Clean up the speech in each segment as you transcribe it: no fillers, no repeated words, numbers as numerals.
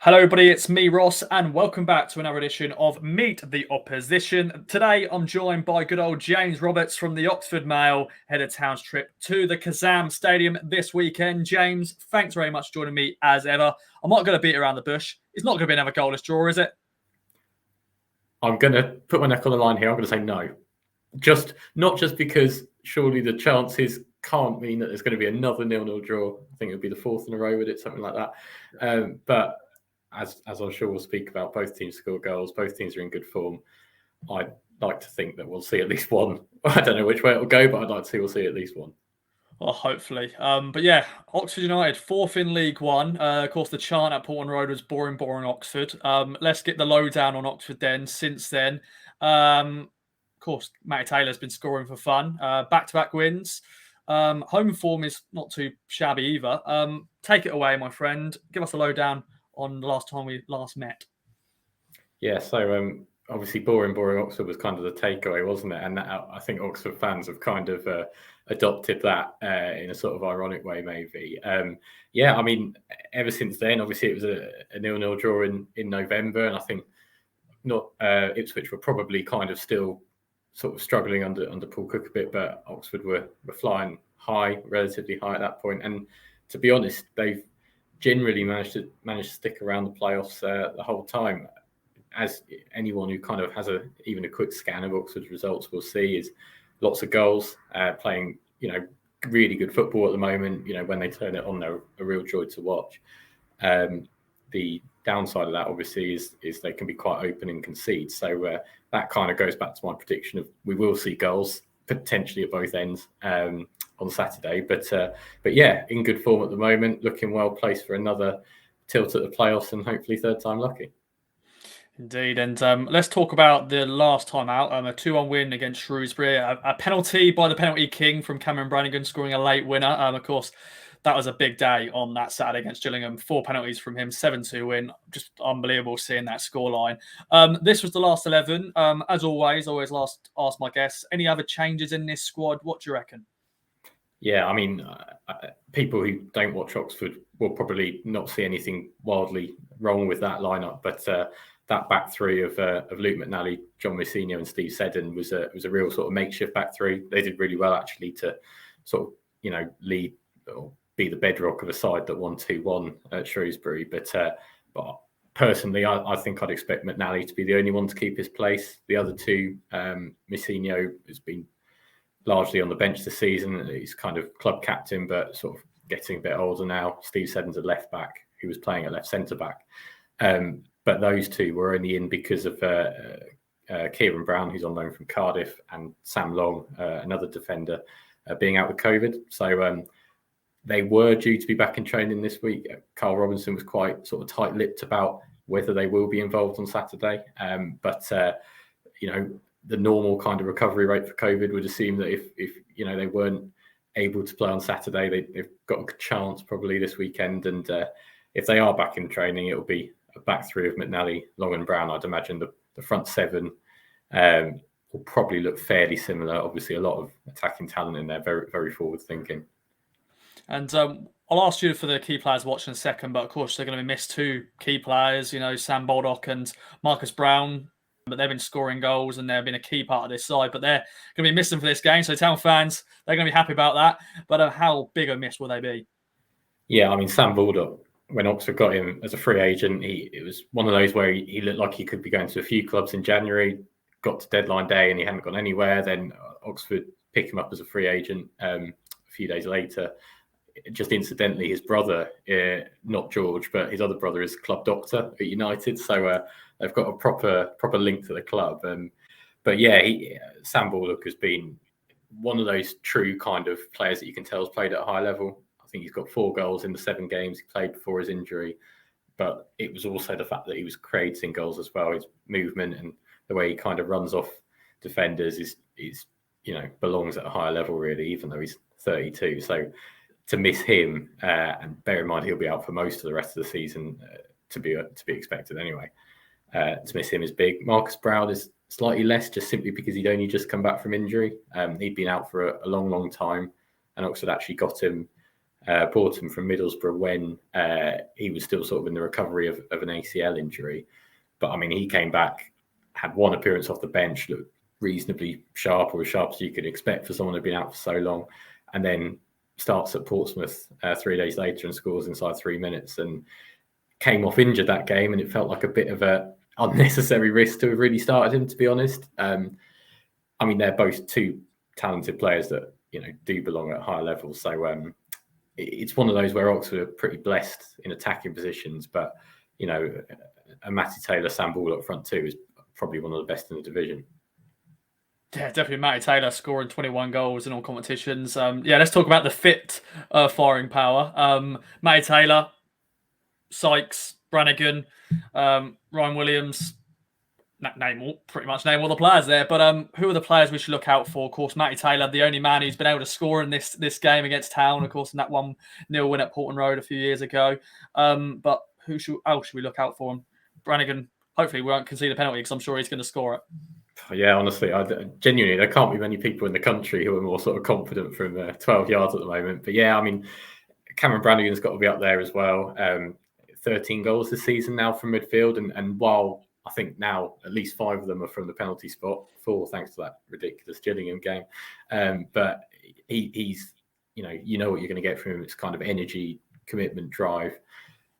Hello, everybody. It's me, Ross, and welcome back to another edition of Meet the Opposition. Today, I'm joined by good old James Roberts from the Oxford Mail, head of town's trip to the Kassam Stadium this weekend. James, thanks very much for joining me as ever. I'm not going to beat around the bush. It's not going to be another goalless draw, is it? I'm going to put my neck on the line here. I'm going to say no. Not just because surely the chances can't mean that there's going to be another 0-0 draw. I think it would be the fourth in a row with it, something like that. But as I'm sure we'll speak about, both teams score goals. Both teams are in good form. I'd like to think that we'll see at least one. I don't know which way it'll go, but I'd like to see we'll see at least one. Well, hopefully. But yeah, Oxford United, fourth in League One. Of course, the chant at Portman Road was boring Oxford. Let's get the lowdown on Oxford then. Since then, of course, Matty Taylor's been scoring for fun. Back-to-back wins. Home form is not too shabby either. Take it away, my friend. Give us a lowdown on the last time we last met. Yeah, so obviously boring Oxford was kind of the takeaway, wasn't it? And I think Oxford fans have kind of adopted that in a sort of ironic way, maybe. Yeah, I mean, ever since then, obviously it was a 0-0 draw in November, and I think Ipswich were probably kind of still sort of struggling under Paul Cook a bit, but Oxford were flying high, relatively high at that point. And to be honest, they've generally managed to stick around the playoffs the whole time. As anyone who kind of has even a quick scan of Oxford's results will see, is lots of goals, playing really good football at the moment. When they turn it on, they're a real joy to watch. The downside of that, obviously, is they can be quite open and concede. So that kind of goes back to my prediction of we will see goals potentially at both ends on Saturday. But yeah, in good form at the moment, looking well placed for another tilt at the playoffs and hopefully third time lucky. Indeed, and let's talk about the last time out, a 2-1 win against Shrewsbury, a penalty by the penalty king from Cameron Brannigan scoring a late winner. Of course, that was a big day on that Saturday against Gillingham. 4 penalties from him, 7-2 win. Just unbelievable seeing that scoreline. This was the last 11. As always ask my guests, any other changes in this squad? What do you reckon? Yeah, I mean, people who don't watch Oxford will probably not see anything wildly wrong with that lineup, but that back three of Luke McNally, John Mousinho, and Steve Seddon was a real sort of makeshift back three. They did really well actually to sort of lead or be the bedrock of a side that won 2-1 at Shrewsbury. But personally, I think I'd expect McNally to be the only one to keep his place. The other two, Mousinho has been largely on the bench this season. He's kind of club captain, but sort of getting a bit older now. Steve Seddon's a left back who was playing at left centre back. But those two were only in because of Kieran Brown, who's on loan from Cardiff, and Sam Long, another defender, being out with COVID. So they were due to be back in training this week. Carl Robinson was quite sort of tight-lipped about whether they will be involved on Saturday. But the normal kind of recovery rate for COVID would assume that if they weren't able to play on Saturday, they've got a chance probably this weekend. And if they are back in training, it'll be a back three of McNally, Long and Brown. I'd imagine the front seven will probably look fairly similar. Obviously, a lot of attacking talent in there, very, very forward thinking. And I'll ask you for the key players watching in a second, but of course they're going to be missed 2 key players, Sam Baldock and Marcus Brown. But they've been scoring goals and they've been a key part of this side. But they're going to be missing for this game. So Town fans, they're going to be happy about that. But how big a miss will they be? Yeah, I mean, Sam Baldock, when Oxford got him as a free agent, it was one of those where he looked like he could be going to a few clubs in January, got to deadline day and he hadn't gone anywhere. Then Oxford picked him up as a free agent a few days later. Just incidentally, his brother, not George, but his other brother is club doctor at United. So they've got a proper link to the club. But yeah, Sam Baldock has been one of those true kind of players that you can tell has played at a high level. I think he's got 4 goals in the 7 games he played before his injury. But it was also the fact that he was creating goals as well. His movement and the way he kind of runs off defenders is belongs at a higher level really, even though he's 32. So to miss him, and bear in mind he'll be out for most of the rest of the season, to be expected anyway. To miss him is big. Marcus Brown is slightly less, just simply because he'd only just come back from injury. He'd been out for a long time, and Oxford actually got him bought him from Middlesbrough when he was still sort of in the recovery of an ACL injury. But I mean, he came back, had one appearance off the bench, looked reasonably sharp, or as sharp as you could expect for someone who'd been out for so long, and then starts at Portsmouth 3 days later and scores inside 3 minutes, and came off injured that game, and it felt like a bit of a unnecessary risk to have really started him, to be honest. I mean, they're both two talented players that, you know, do belong at higher levels. So it's one of those where Oxford are pretty blessed in attacking positions, but, you know, a Matty Taylor, Sam Ball up front too is probably one of the best in the division. Yeah, definitely Matty Taylor scoring 21 goals in all competitions. Let's talk about the fit firing power. Matty Taylor, Sykes, Brannigan, Ryan Williams, pretty much name all the players there. But who are the players we should look out for? Of course, Matty Taylor, the only man who's been able to score in this game against Town, of course, in that 1-0 win at Portland Road a few years ago. But who else should we look out for him? Brannigan, hopefully we won't concede a penalty because I'm sure he's going to score it. Yeah, honestly, genuinely, there can't be many people in the country who are more sort of confident from 12 yards at the moment. But yeah, I mean, Cameron Brannigan's got to be up there as well. 13 goals this season now from midfield. And while I think now at least 5 of them are from the penalty spot, 4 thanks to that ridiculous Gillingham game. But he's, you know what you're going to get from him. It's kind of energy, commitment, drive,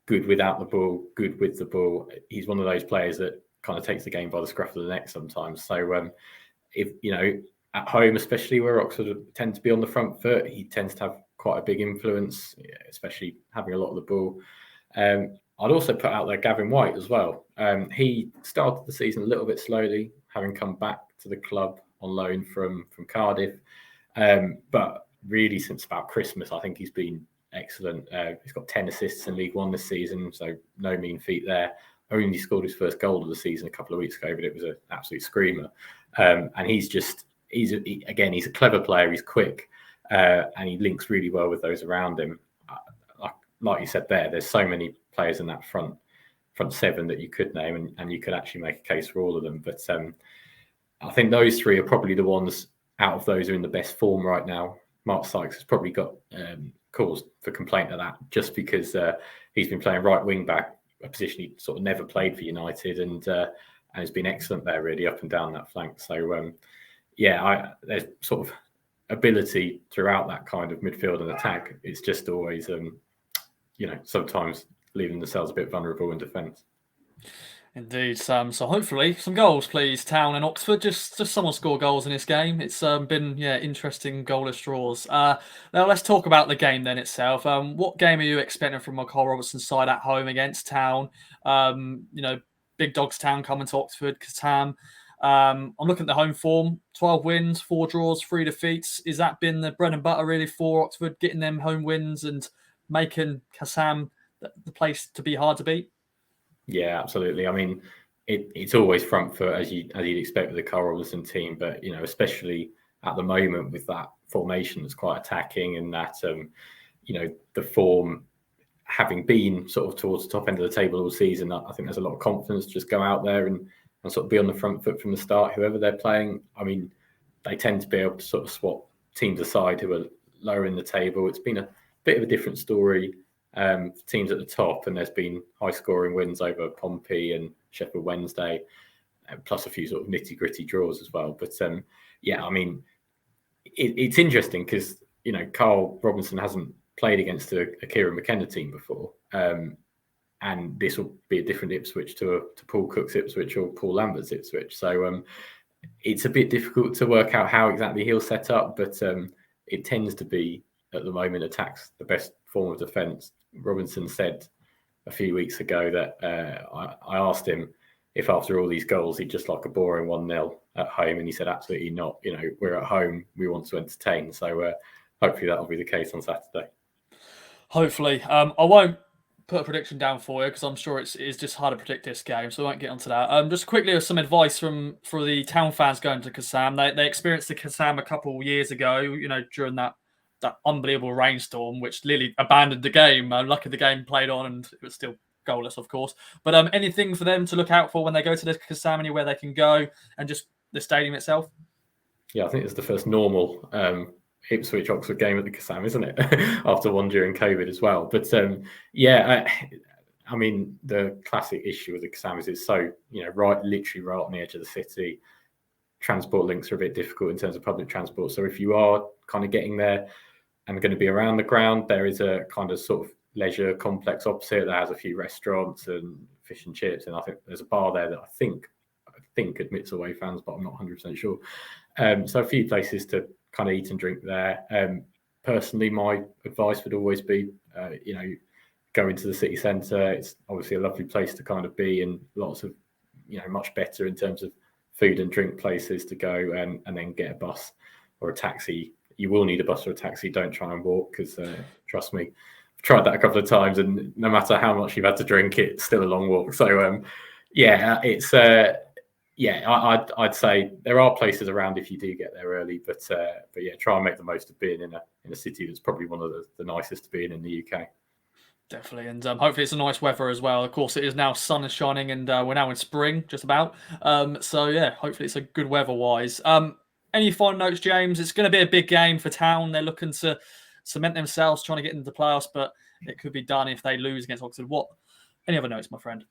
good without the ball, good with the ball. He's one of those players that kind of takes the game by the scruff of the neck sometimes. So if, you know, at home, especially where Oxford tend to be on the front foot, he tends to have quite a big influence, especially having a lot of the ball. I'd also put out there Gavin White as well. He started the season a little bit slowly, having come back to the club on loan from Cardiff. But really since about Christmas, I think he's been excellent. He's got 10 assists in League One this season, so no mean feat there. Only scored his first goal of the season a couple of weeks ago, but it was an absolute screamer. And he's a clever player. He's quick, and he links really well with those around him. Like you said there's so many players in that front 7 that you could name, and you could actually make a case for all of them. But I think those 3 are probably the ones out of those who are in the best form right now. Mark Sykes has probably got cause for complaint of that, just because he's been playing right wing back, a position he sort of never played for United, and has been excellent there, really up and down that flank. So there's sort of ability throughout that kind of midfield and attack. It's just always sometimes leaving themselves a bit vulnerable in defence. Indeed, Sam. So hopefully some goals, please. Town and Oxford. Just someone score goals in this game. It's been interesting goalless draws. Now let's talk about the game then itself. What game are you expecting from Carl Robertson's side at home against Town? Big dogs Town coming to Oxford, Kassam. I'm looking at the home form: 12 wins, 4 draws, 3 defeats. Is that been the bread and butter really for Oxford, getting them home wins and making Kassam the place to be hard to beat? Yeah, absolutely. I mean, it's always front foot as you'd expect with the Carl Robinson team, but especially at the moment with that formation that's quite attacking, and that the form having been sort of towards the top end of the table all season, I think there's a lot of confidence to just go out there and sort of be on the front foot from the start, whoever they're playing. I mean, they tend to be able to sort of swap teams aside who are lower in the table. It's been a bit of a different story for teams at the top, and there's been high scoring wins over Pompey and Sheffield Wednesday, plus a few sort of nitty gritty draws as well. But I mean, it's interesting because Carl Robinson hasn't played against a Kieran McKenna team before, and this will be a different Ipswich to Paul Cook's Ipswich or Paul Lambert's Ipswich. So it's a bit difficult to work out how exactly he'll set up, but it tends to be at the moment attacks the best form of defence. Robinson said a few weeks ago that I asked him if after all these goals he'd just like a boring 1-0 at home, and he said absolutely not. We're at home, we want to entertain. So hopefully that'll be the case on Saturday. Hopefully. I won't put a prediction down for you because I'm sure it's just hard to predict this game, so I won't get onto that. Just quickly, with some advice for the Town fans going to Kassam. They experienced the Kassam a couple of years ago, during that unbelievable rainstorm, which literally abandoned the game. Lucky the game played on and it was still goalless, of course. But anything for them to look out for when they go to the Kassam, anywhere they can go, and just the stadium itself? Yeah, I think it's the first normal Ipswich Oxford game at the Kassam, isn't it? After one during COVID as well. But yeah, I mean, the classic issue with the Kassam is it's so, literally right on the edge of the city. Transport links are a bit difficult in terms of public transport. So if you are kind of getting there and going to be around the ground, there is a kind of sort of leisure complex opposite that has a few restaurants and fish and chips. And I think there's a bar there that I think admits away fans, but I'm not 100% sure. So a few places to kind of eat and drink there. Personally, my advice would always be, go into the city centre. It's obviously a lovely place to kind of be, and lots of, much better in terms of food and drink places to go, and then get a bus or a taxi. You will need a bus or a taxi. Don't try and walk, because trust me, I've tried that a couple of times, and no matter how much you've had to drink, it's still a long walk. So it's I'd say there are places around if you do get there early, but yeah, try and make the most of being in a city that's probably one of the nicest to be in the UK. Definitely, and hopefully it's a nice weather as well. Of course, it is now, sun is shining, and we're now in spring, just about. So yeah, hopefully it's a good weather-wise. Any final notes, James? It's going to be a big game for Town. They're looking to cement themselves, trying to get into the playoffs, but it could be done if they lose against Oxford. Any other notes, my friend?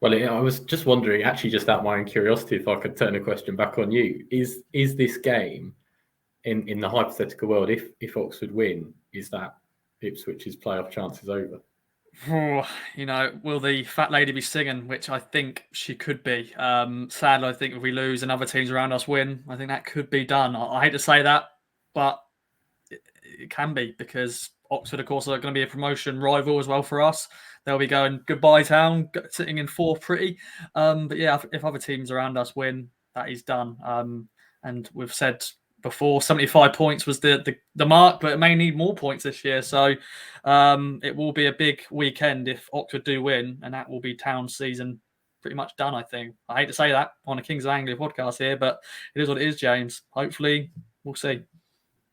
Well, I was just wondering, actually, just out of my own curiosity, if I could turn a question back on you. Is this game, in the hypothetical world, if Oxford win, is that Ipswich's playoff chances over? Will the fat lady be singing? Which I think she could be. Sadly, I think if we lose and other teams around us win, I think that could be done. I hate to say that, but it can be, because Oxford, of course, are going to be a promotion rival as well for us. They'll be going goodbye Town, sitting in fourth pretty. But yeah, if other teams around us win, that is done. And we've said before, 75 points was the mark, but it may need more points this year. So it will be a big weekend if Oxford do win, and that will be Town's season pretty much done, I think. I hate to say that on a Kings of Anglia podcast here, but it is what it is, James. Hopefully, we'll see.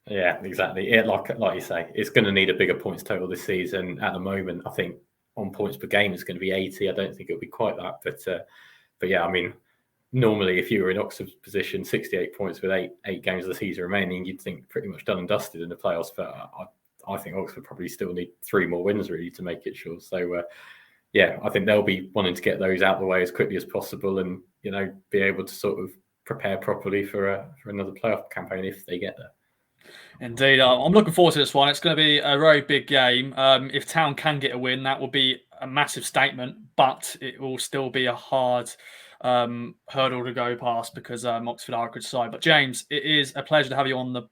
Yeah, exactly. Yeah, like you say, it's going to need a bigger points total this season. At the moment, I think on points per game it's going to be 80. I don't think it'll be quite that, but yeah, I mean, normally if you were in Oxford's position, 68 points with eight games of the season remaining, you'd think pretty much done and dusted in the playoffs. But I think Oxford probably still need 3 more wins really to make it sure. So yeah, I think they'll be wanting to get those out of the way as quickly as possible, and be able to sort of prepare properly for another playoff campaign if they get there. Indeed, I'm looking forward to this one. It's going to be a very big game. If Town can get a win, that will be a massive statement, but it will still be a hard hurdle to go past, because Oxford are a good side. But James, it is a pleasure to have you on the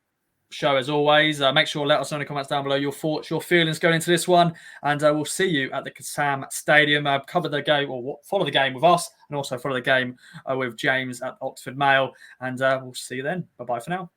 show as always. Make sure to let us know in the comments down below your thoughts, your feelings going into this one, and we'll see you at the Kassam Stadium. Cover the game, or follow the game with us, and also follow the game with James at Oxford Mail, and we'll see you then. Bye-bye for now.